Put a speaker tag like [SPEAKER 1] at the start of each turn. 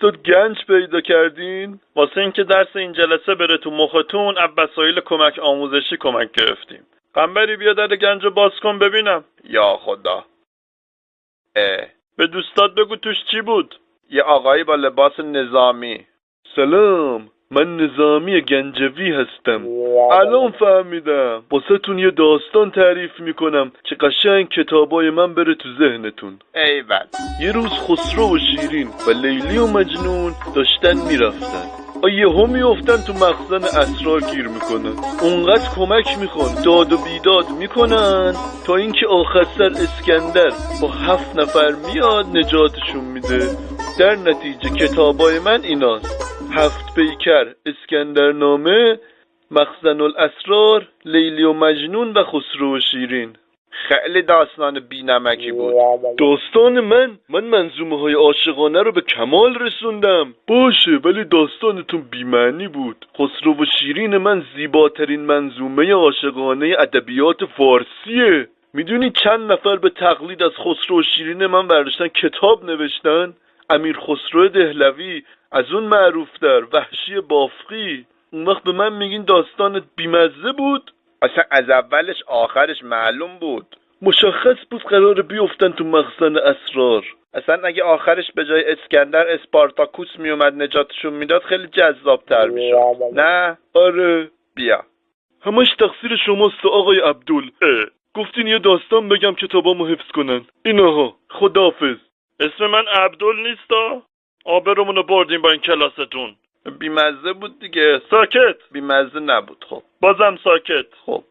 [SPEAKER 1] استاد گنج پیدا کردین؟ واسه اینکه درس این جلسه بره تو مختون از وسایل کمک آموزشی کمک گرفتیم. قنبری بیا در گنج باز کن ببینم. یا خدا. به دوستات بگو توش چی بود؟ یه آقایی با لباس نظامی. سلام، من نظامی گنجوی هستم. الان فهمیدم. واسه تون یه داستان تعریف میکنم که قشنگ کتابای من بره تو ذهنتون. ایول. یه روز خسرو و شیرین و لیلی و مجنون داشتن میرفتن. یهو میافتن تو مخزن اسرار گیر میکنن. اونقدر کمک میخوان، داد و بیداد میکنن تا اینکه آخر سر اسکندر با 7 نفر میاد نجاتشون میده. در نتیجه کتابای من ایناست: 7 پیکر، اسکندرنامه، مخزن الاسرار، لیلی و مجنون و خسرو و شیرین. خیلی داستان بی نمکی بود. داستان من منظومه های عاشقانه رو به کمال رسوندم. باشه، ولی داستانتون بی معنی بود. خسرو و شیرین من زیباترین منظومه عاشقانه ادبیات فارسیه. میدونی چند نفر به تقلید از خسرو و شیرین من برداشتن کتاب نوشتن؟ امیر خسرو دهلوی، از اون معروفتر وحشی بافقی. اون وقت به من میگین داستانت بیمزه بود؟ اصلا از اولش آخرش معلوم بود. مشخص بود قراره بیفتن تو مخزن اسرار. اصلا اگه آخرش به جای اسکندر اسپارتاکوس میومد نجاتشون میداد خیلی جذابتر میشد. نه؟ آره. بیا. همش تقصیر شماست آقای عبدول. گفتین یه داستان بگم کتابامو حفظ کنن. اینها. خداحافظ. اسم من عبدول نیستا؟ آبرومونو بردیم با این کلاستون. بیمزه بود دیگه. ساکت. بیمزه نبود. خب بازم ساکت. خب